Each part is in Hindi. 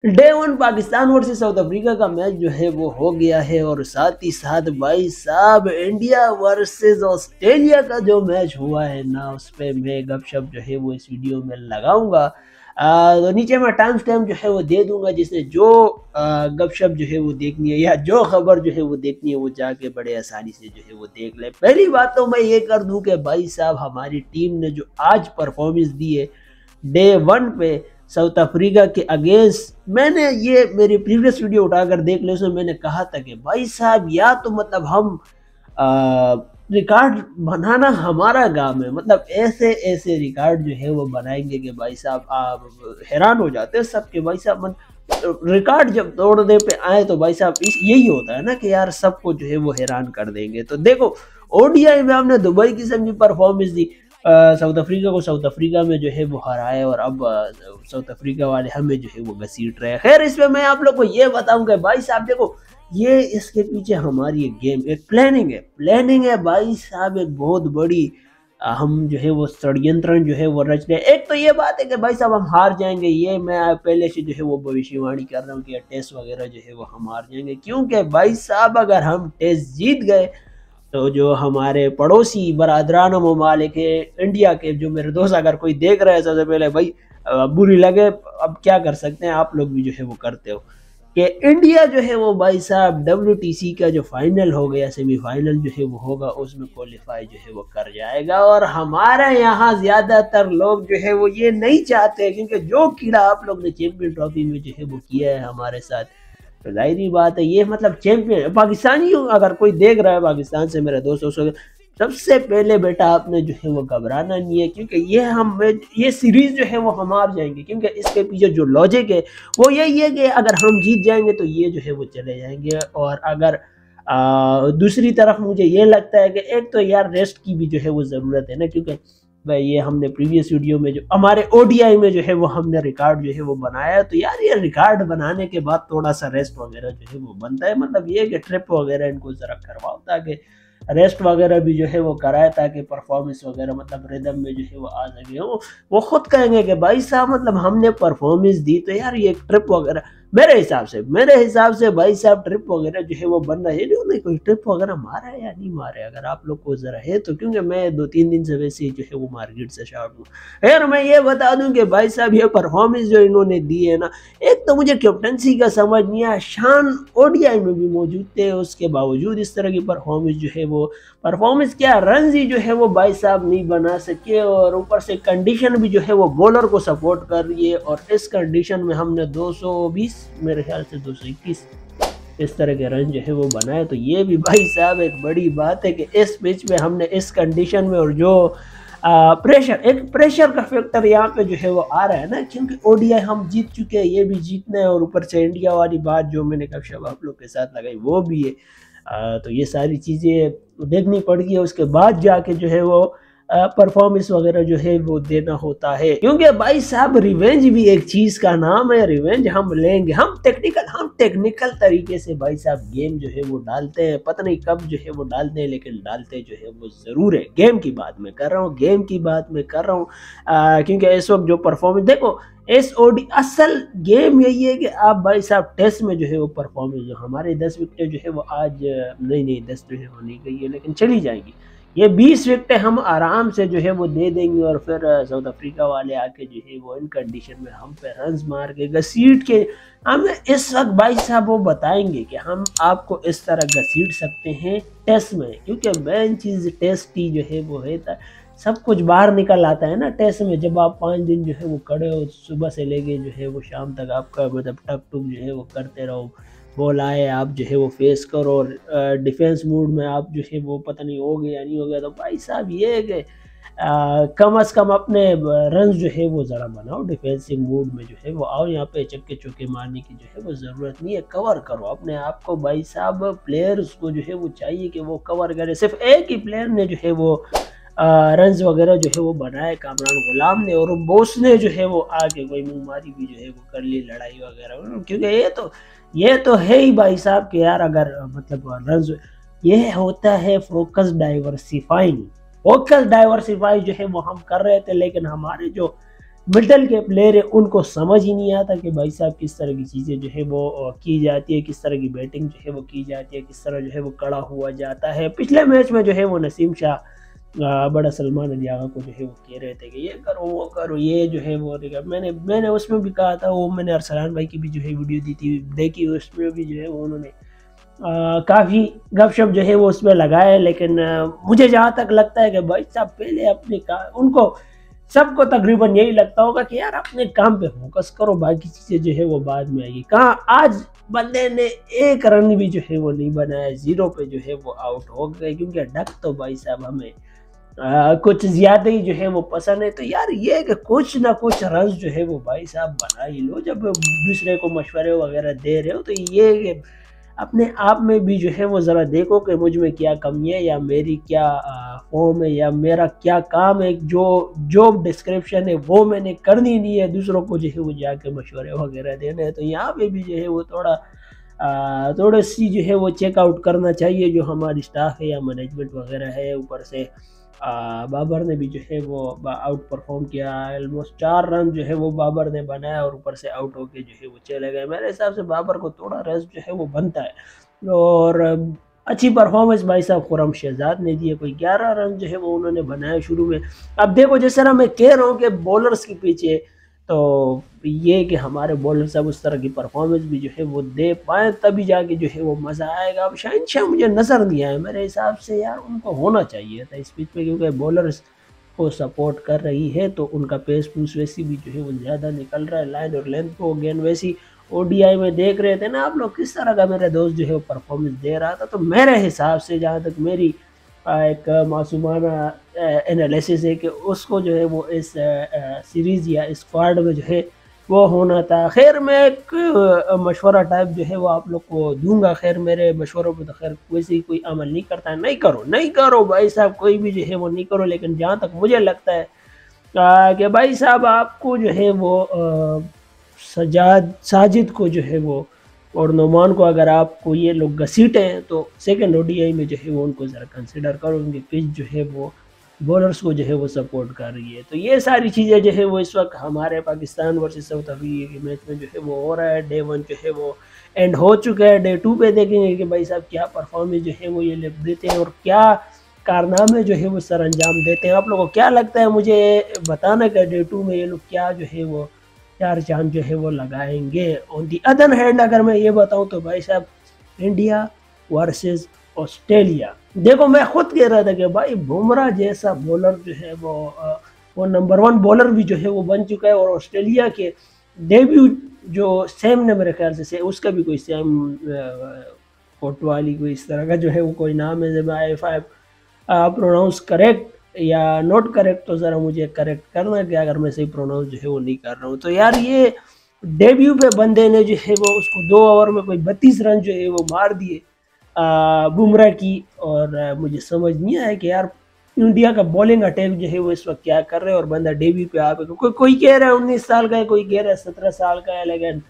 Day 1 Pakistan versus south Africa का मैच जो है वो हो गया है, और साथ ही साथ भाई साहब इंडिया वर्सेस ऑस्ट्रेलिया का जो मैच हुआ है ना, उस पे मैं गपशप जो है वो इस वीडियो में लगाऊंगा। तो नीचे मैं टाइम स्टैम्प जो है वो दे दूंगा, जिसने जो गपशप जो है वो देखनी है या जो खबर जो है वो देखनी है वो जाके बड़े आसानी से जो है वो देख ले। पहली बात तो मैं ये कर दूं कि भाई साहब हमारी टीम ने जो आज परफॉर्मेंस दी है डे 1 पे साउथ अफ्रीका के अगेंस्ट, मैंने ये मेरी प्रीवियस वीडियो उठाकर देख लो, उसमें मैंने कहा था कि भाई साहब या तो मतलब हम रिकॉर्ड बनाना हमारा काम है, मतलब ऐसे ऐसे रिकॉर्ड जो है वो बनाएंगे कि भाई साहब आप हैरान हो जाते हैं सब के। भाई साहब रिकॉर्ड जब तोड़ने पे आए तो भाई साहब यही होता है ना कि यार सबको जो है वो हैरान कर देंगे। तो देखो ओडीआई में हमने दुबई किस्म की परफॉर्मेंस दी, साउथ अफ्रीका को साउथ अफ्रीका में जो है वो हराए, और अब साउथ अफ्रीका वाले हमें जो है वो घसीट रहे हैं। खैर इसमें मैं आप लोग को ये बताऊंगा भाई साहब देखो, ये इसके पीछे हमारी एक गेम, एक प्लानिंग है भाई साहब, एक बहुत बड़ी हम जो है वो षड्यंत्र जो है वो रच रहे हैं। एक तो ये बात है कि भाई साहब हम हार जाएंगे, ये मैं पहले से जो है वो भविष्यवाणी कर रहा हूँ कि टेस्ट वगैरह जो है वो हम हार जाएंगे, क्योंकि भाई साहब अगर हम टेस्ट जीत गए तो जो हमारे पड़ोसी बरादरान ममालिक है इंडिया के, जो मेरे दोस्त अगर कोई देख रहा है सबसे पहले भाई बुरी लगे, अब क्या कर सकते हैं, आप लोग भी जो है वो करते हो कि इंडिया जो है वो भाई साहब WTC का जो फाइनल हो गया, सेमीफाइनल जो है वो होगा, उसमें क्वालिफाई जो है वो कर जाएगा। और हमारे यहाँ ज्यादातर लोग जो है वो ये नहीं चाहते, क्योंकि जो कीड़ा आप लोग ने चैंपियन ट्रॉफी में जो है वो किया है हमारे साथ, तो जाहिर बात है ये मतलब चैंपियन पाकिस्तानी अगर कोई देख रहा है पाकिस्तान से मेरे दोस्तों से, सबसे पहले बेटा आपने जो है वो घबराना नहीं है, क्योंकि ये सीरीज जो है वो हम हार जाएंगे, क्योंकि इसके पीछे जो लॉजिक है वो यही है कि अगर हम जीत जाएंगे तो ये जो है वो चले जाएंगे। और अगर दूसरी तरफ मुझे ये लगता है कि एक तो यार रेस्ट की भी जो है वो ज़रूरत है ना, क्योंकि भाई ये हमने प्रीवियस वीडियो में जो हमारे ओडीआई में जो है वो हमने रिकॉर्ड जो है वो बनाया, तो यार ये रिकॉर्ड बनाने के बाद थोड़ा सा रेस्ट वगैरह जो है वो बनता है, मतलब ये कि ट्रिप वगैरह इनको जरा करवाओ ताकि रेस्ट वगैरह भी जो है वो कराए, ताकि परफॉर्मेंस वगैरह मतलब रिदम में जो है वो आ सके। वो खुद कहेंगे कि भाई साहब मतलब हमने परफॉर्मेंस दी, तो यार ये ट्रिप वगैरह मेरे हिसाब से भाई साहब ट्रिप वगैरह जो है वो बन रहा है। नहीं कोई ट्रिप वगैरह मारा है या नहीं मारा है, अगर आप लोग को जरा है तो, क्योंकि मैं 2-3 दिन से वैसे ही जो है वो मार्केट से शार्ट हूँ। यार मैं ये बता दूं कि भाई साहब ये परफॉर्मेंस जो इन्होंने दी है ना, एक तो मुझे कैप्टनसी का समझ नहीं आया, शान ओडीआई में भी मौजूद थे, उसके बावजूद इस तरह की परफॉर्मेंस जो है वो परफॉर्मेंस क्या रन ही जो है वो भाई साहब नहीं बना सके, और ऊपर से कंडीशन भी जो है वो बॉलर को सपोर्ट कर रही है, और इस कंडीशन में हमने 220 मेरे ख्याल से 221 इस तरह के रन जो है वो बनाए। तो ये भी भाई साहब एक बड़ी बात है कि इस पिच में हमने इस कंडीशन में, और जो प्रेशर का फैक्टर यहाँ पे जो है वो आ रहा है ना, क्योंकि ओडीआई हम जीत चुके हैं, ये भी जीतना है, और ऊपर से इंडिया वाली बात जो मैंने कक्षा आप लोग के साथ लगाई वो भी है। तो ये सारी चीज़ें देखनी पड़ती है, उसके बाद जाके जो है वो परफॉर्मेंस वगैरह जो है वो देना होता है, क्योंकि भाई साहब रिवेंज भी एक चीज का नाम है, रिवेंज हम लेंगे, हम टेक्निकल तरीके से भाई साहब गेम जो है वो डालते हैं, पता नहीं कब जो है वो डालते हैं, लेकिन डालते जो है वो जरूर है। गेम की बात मैं कर रहा हूँ, क्योंकि इस वक्त जो परफॉर्मेंस देखो SOD असल गेम यही है कि आप भाई साहब टेस्ट में जो है वो परफॉर्मेंस, जो हमारे 10 विकेटें जो है वो आज नहीं 10 जो है वो नहीं गई है, लेकिन चली जाएगी, ये 20 विकेटें हम आराम से जो है वो दे देंगे, और फिर साउथ अफ्रीका वाले आके जो है वो इन कंडीशन में हम पे रन मार के घसीट के हमें इस वक्त भाई साहब वो बताएंगे कि हम आपको इस तरह घसीट सकते हैं टेस्ट में, क्योंकि मेन चीज़ टेस्ट की जो है वो है, सब कुछ बाहर निकल आता है ना टेस्ट में। जब आप 5 दिन जो है वो खड़े हो, सुबह से लेके जो है वो शाम तक आपका मतलब टक टुक जो है वो करते रहो, बॉल आए आप जो है वो फेस करो, और डिफेंस मूड में आप जो है वो पता नहीं हो गया या नहीं हो गया, तो भाई साहब ये है कि कम से कम अपने रन जो है वो ज़रा बनाओ, डिफेंसिव मूड में जो है वो आओ, यहाँ पे चक्के चौके मारने की जो है वो ज़रूरत नहीं है, कवर करो अपने आप को भाई साहब। प्लेयर्स को जो है वो चाहिए कि वो कवर करे, सिर्फ एक ही प्लेयर ने जो है वो रन्स वगैरह जो है वो बनाए, कामरान गुलाम ने, और बोस ने जो है वो आके कोई मुंहमारी भी जो है वो कर ली, लड़ाई वगैरह, क्योंकि ये तो है ही भाई साहब कि यार अगर मतलब रन्स, ये होता है फोकस डाइवर्सिफाई जो है वो हम कर रहे थे, लेकिन हमारे जो मिडल के प्लेयर है उनको समझ ही नहीं आता कि भाई साहब किस तरह की चीज़ें जो है वो की जाती है, किस तरह की बैटिंग जो है वो की जाती है, किस तरह जो है वो कड़ा हुआ जाता है। पिछले मैच में जो है वो नसीम शाह बड़ा सलमान अली आगा को जो है वो कह रहे थे कि ये करो वो करो, ये जो है वो देखा। मैंने उसमें भी कहा था, वो मैंने अरसलान भाई की भी जो है वीडियो दी थी देखी, उसमें भी जो है वो उन्होंने काफ़ी गपशप जो है वो उसमें लगाए। लेकिन मुझे जहाँ तक लगता है कि भाई साहब पहले अपने उनको सबको तकरीबन यही लगता होगा कि यार अपने काम पे फोकस करो, बाकी चीज़ें जो है वो बाद में आएगी। कहाँ आज बंदे ने एक रन भी जो है वो नहीं बनाया, 0 पे जो है वो आउट हो गए, क्योंकि डक तो भाई साहब हमें कुछ ज्यादा ही जो है वो पसंद है। तो यार ये कि कुछ ना कुछ रन जो है वो भाई साहब बना ही लो, जब दूसरे को मशवरे वगैरह दे रहे हो। तो ये अपने आप में भी जो है वो ज़रा देखो कि मुझ में क्या कमी है, या मेरी क्या फॉर्म है, या मेरा क्या काम है। जो जॉब डिस्क्रिप्शन है वो मैंने करनी नहीं है, दूसरों को जो है वो जाके मशवरे वगैरह देने हैं। तो यहाँ पे भी जो है वो थोड़ा सी जो है वो चेकआउट करना चाहिए जो हमारी स्टाफ है या मैनेजमेंट वगैरह है। ऊपर से बाबर ने भी जो है वो आउट परफॉर्म किया, ऑलमोस्ट 4 रन जो है वो बाबर ने बनाया और ऊपर से आउट होके जो है वो चले गए। मेरे हिसाब से बाबर को थोड़ा रेस्ट जो है वो बनता है। और अच्छी परफॉर्मेंस भाई साहब खुरम शहजाद ने दी है, कोई 11 रन जो है वो उन्होंने बनाया शुरू में। अब देखो जिस तरह मैं कह रहा हूँ कि बॉलर्स के पीछे, तो ये कि हमारे बॉलर सब उस तरह की परफॉर्मेंस भी जो है वो दे पाए, तभी जाके जो है वो मज़ा आएगा। अब शहनशाह मुझे नज़र नहीं आया, मेरे हिसाब से यार उनको होना चाहिए था इस पिच पे, क्योंकि बॉलर्स को सपोर्ट कर रही है तो उनका पेस पूस वैसी भी जो है वो ज़्यादा निकल रहा है, लाइन और लेंथ को गेंद वैसी। ओडीआई में देख रहे थे ना आप लोग किस तरह का मेरा दोस्त जो है वो परफॉर्मेंस दे रहा था। तो मेरे हिसाब से जहाँ तक मेरी एक मासूमाना एनालिसिस है कि उसको जो है वो इस सीरीज़ या स्क्वाड में जो है वो होना था। खैर मैं एक मशवरा टाइप जो है वो आप लोग को दूंगा, खैर मेरे मशवरों पे तो खैर वैसे कोई अमल नहीं करता है। नहीं करो भाई साहब, कोई भी जो है वो नहीं करो। लेकिन जहाँ तक मुझे लगता है कि भाई साहब आपको जो है वो साजिद को जो है वो और नोमान को अगर आपको ये लोग घसीटे हैं तो सेकंड ओडीआई में जो है वो उनको ज़रा कंसिडर करो, उनकी पिच जो है वो बॉलर्स को जो है वो सपोर्ट कर रही है। तो ये सारी चीज़ें जो है वो इस वक्त हमारे पाकिस्तान वर्सेस साउथ अफ्रीका के मैच में जो है वो हो रहा है। डे 1 जो है वो एंड हो चुका है, डे 2 पे देखेंगे कि भाई साहब क्या परफॉर्मेंस जो है वो ये लोग देते हैं और क्या कारनामे जो है वो सर अंजाम देते हैं। आप लोगों को क्या लगता है मुझे बताना कि डे 2 में ये लोग क्या जो है वो चार चांद जो है वो लगाएंगे। ऑन दी अदर हैंड अगर मैं ये बताऊं तो भाई साहब इंडिया वर्सेस ऑस्ट्रेलिया, देखो मैं खुद कह रहा था कि भाई बुमराह जैसा बॉलर जो है वो नंबर 1 बॉलर भी जो है वो बन चुका है। और ऑस्ट्रेलिया के डेब्यू जो सैम ने मेरे ख्याल से उसका भी कोई सैम कोटवाली कोई इस तरह का जो है वो कोई नाम है, जब आई फाइव प्रोनाउंस करेक्ट या नॉट करेक्ट तो ज़रा मुझे करेक्ट करना कि अगर मैं सही प्रोनाउंस जो है वो नहीं कर रहा हूँ। तो यार ये डेब्यू पे बंदे ने जो है वो उसको 2 ओवर में कोई 32 रन जो है वो मार दिए बुमराह की। और मुझे समझ नहीं आया कि यार इंडिया का बॉलिंग अटैक जो है वो इस वक्त क्या कर रहे हैं। और बंदा डेब्यू पे आ पे कोई कह रहा है 19 साल का है, कोई कह रहा है 17 साल का है। लेकिन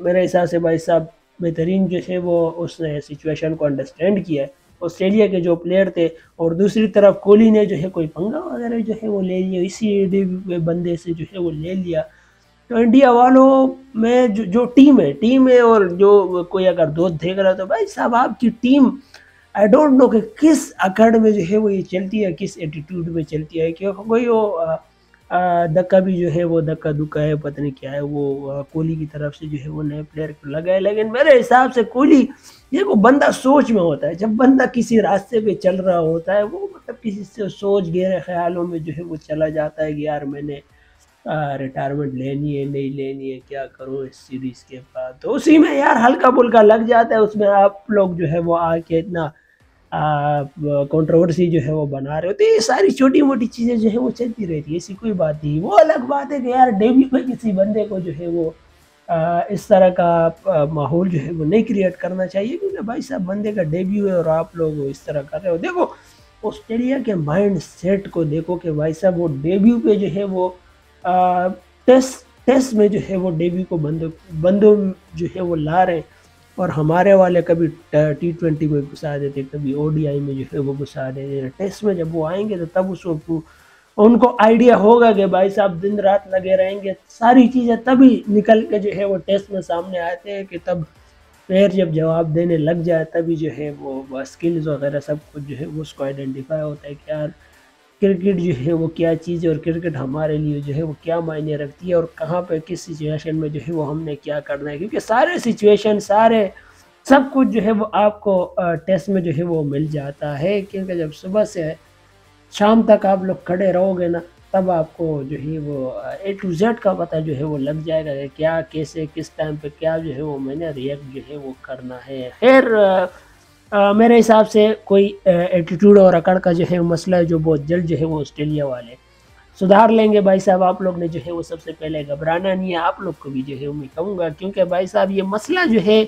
मेरे हिसाब से भाई साहब बेहतरीन जो है वो उसने सिचुएशन को अंडरस्टैंड किया है ऑस्ट्रेलिया के जो प्लेयर थे। और दूसरी तरफ कोहली ने जो है कोई पंगा वगैरह जो है वो ले लिया, इसी डेब्यू बंदे से जो है वो ले लिया। तो इंडिया वालों में जो टीम है और जो कोई अगर दोस्त देख रहा है तो भाई साहब आपकी टीम आई डोंट नो कि किस अकड़ में जो है वो ये चलती है, किस एटीट्यूड में चलती है। क्यों कोई वो धक्का भी जो है वो धक्का दुक्का है, पता नहीं क्या है वो कोहली की तरफ से जो है वो नए प्लेयर को लगा है। लेकिन मेरे हिसाब से कोहली देखो बंदा सोच में होता है, जब बंदा किसी रास्ते पे चल रहा होता है वो मतलब किसी से सोच गहरे ख्यालों में जो है वो चला जाता है कि यार मैंने रिटायरमेंट लेनी है नहीं लेनी है, क्या करूँ इस सीरीज़ के बाद। तो उसी में यार हल्का फुल्का लग जाता है, उसमें आप लोग जो है वो आके इतना कंट्रोवर्सी जो है वो बना रहे होते। ये सारी छोटी मोटी चीज़ें जो है वो चलती रहती है, ऐसी कोई बात नहीं। वो अलग बात है कि यार डेब्यू पे किसी बंदे को जो है वो इस तरह का माहौल जो है वो नहीं क्रिएट करना चाहिए, क्योंकि भाई साहब बंदे का डेब्यू है और आप लोग इस तरह कर रहे हो। देखो ऑस्ट्रेलिया के माइंड सेट को देखो कि भाई साहब वो डेब्यू पे जो है वो टेस्ट में जो है वो डेब्यू को बंदों जो है वो ला रहे हैं। और हमारे वाले कभी T20 में घुसा देते, कभी ओडीआई में जो है वो घुसा देते। टेस्ट में जब वो आएंगे तो तब उसको उनको आइडिया होगा कि भाई साहब दिन रात लगे रहेंगे, सारी चीज़ें तभी निकल के जो है वो टेस्ट में सामने आते हैं कि तब प्लेयर जब जवाब देने लग जाए तभी जो है वो स्किल्स वगैरह सब कुछ जो है वो उसको आइडेंटिफाई होता है कि यार क्रिकेट जो है वो क्या चीज़ है और क्रिकेट हमारे लिए जो है वो क्या मायने रखती है और कहाँ पे किस सिचुएशन में जो है वो हमने क्या करना है, क्योंकि सारे सिचुएशन सारे सब कुछ जो है वो आपको टेस्ट में जो है वो मिल जाता है। क्योंकि जब सुबह से शाम तक आप लोग खड़े रहोगे ना, तब आपको जो है वो ए टू जेड का पता जो है वो लग जाएगा कि क्या कैसे किस टाइम पे क्या जो है वो मैंने रिएक्ट जो है वो करना है। खैर मेरे हिसाब से कोई एटीट्यूड और अकड़ का जो है मसला है जो बहुत जल्द जो है वो ऑस्ट्रेलिया वाले सुधार लेंगे भाई साहब। आप लोग ने जो है वो सबसे पहले घबराना नहीं है, आप लोग को भी जो है मैं कहूँगा, क्योंकि भाई साहब ये मसला जो है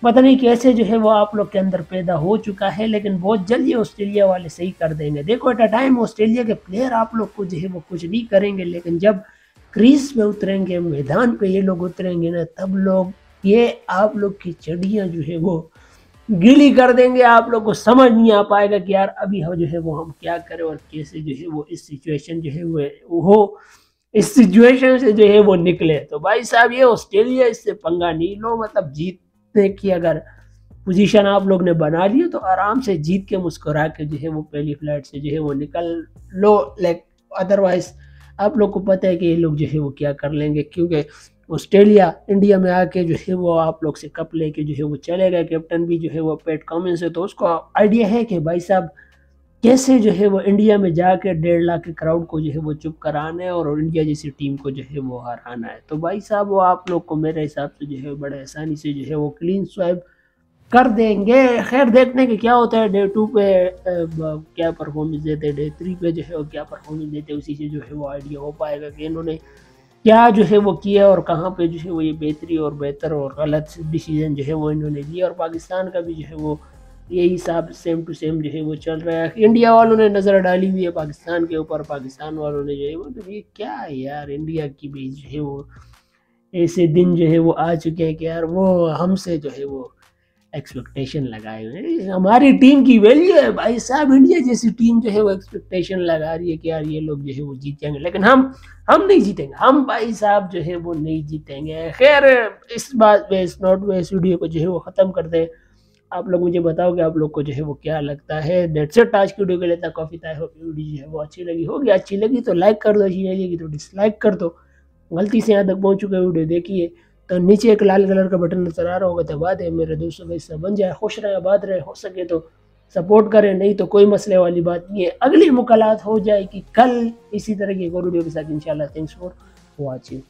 पता नहीं कैसे जो है वो आप लोग के अंदर पैदा हो चुका है, लेकिन बहुत जल्द ये ऑस्ट्रेलिया वाले सही कर देंगे। देखो एट अ टाइम ऑस्ट्रेलिया के प्लेयर आप लोग को जो है वो कुछ नहीं करेंगे, लेकिन जब क्रीज पे उतरेंगे, मैदान पे ये लोग उतरेंगे ना, तब लोग ये आप लोग की चड्डियाँ जो है वो गीली कर देंगे। आप लोग को समझ नहीं आ पाएगा कि यार अभी हम जो है वो हम क्या करें और कैसे जो है वो इस सिचुएशन जो है वो इस सिचुएशन से जो है वो निकले। तो भाई साहब ये ऑस्ट्रेलिया, इससे पंगा नहीं लो, मतलब जीतने की अगर पोजीशन आप लोग ने बना ली तो आराम से जीत के मुस्कुरा के जो है वो पहली फ्लाइट से जो है वो निकल लो। लाइक अदरवाइज आप लोग को पता है कि ये लोग जो है वो क्या कर लेंगे, क्योंकि ऑस्ट्रेलिया इंडिया में आके जो है वो आप लोग से कप लेके जो है वो चले गए। कैप्टन भी जो है वो पैट कमिंस है, तो उसको आइडिया है कि भाई साहब कैसे जो है वो इंडिया में जाके 1.5 लाख के क्राउड को जो है वो चुप कराना है और इंडिया जैसी टीम को जो है वो हराना है। तो भाई साहब वो आप लोग को मेरे हिसाब से जो है बड़े आसानी से जो है वो क्लीन स्वाइप कर देंगे। खैर देखने के क्या होता है, डे 2 पे क्या परफॉर्मेंस देते हैं, डे 3 पे जो है वो क्या परफॉर्मेंस देते हैं, उसी से जो है वो आइडिया हो पाएगा कि इन्होंने क्या जो है वो किया और कहाँ पे जो है वो ये बेहतरी और बेहतर और गलत डिसीजन जो है वो इन्होंने लिया। और पाकिस्तान का भी जो है वो यही हिसाब सेम टू सेम जो है वो चल रहा है। इंडिया वालों ने नज़र डाली हुई है पाकिस्तान के ऊपर, पाकिस्तान वालों ने जो है वो, तो ये क्या है यार, इंडिया की भी जो है वो ऐसे दिन जो है वो आ चुके हैं कि यार वो हमसे जो है वो एक्सपेक्टेशन लगाए हुए हैं। हमारी टीम की वैल्यू है भाई साहब, इंडिया जैसी टीम जो है वो एक्सपेक्टेशन लगा रही है कि यार ये लोग जो है वो जीत जाएंगे, लेकिन हम नहीं जीतेंगे, हम भाई साहब जो है वो नहीं जीतेंगे। खैर इस बात पे इस नोट पे इस वीडियो को जो है वो ख़त्म कर दें। आप लोग मुझे बताओ कि आप लोग को जो है वो क्या लगता है। दैट्स इट आज की वीडियो के लिए था काफ़ी था। होप वीडियो जो है वो अच्छी लगी होगी, अच्छी लगी तो लाइक कर दो, अच्छी नहीं लगी तो डिसलाइक कर दो। गलती से यहाँ तक पहुँच चुके वीडियो देखिए तो नीचे एक लाल कलर का बटन नजर आ रहा होगा, दबा दे, मेरे दोस्तों का हिस्सा बन जाए, खुश रहे आबाद रहे, हो सके तो सपोर्ट करें, नहीं तो कोई मसले वाली बात नहीं है। अगली मुलाकात हो जाएगी कल इसी तरह की एक और वीडियो के साथ इंशाल्लाह। Thanks for watching.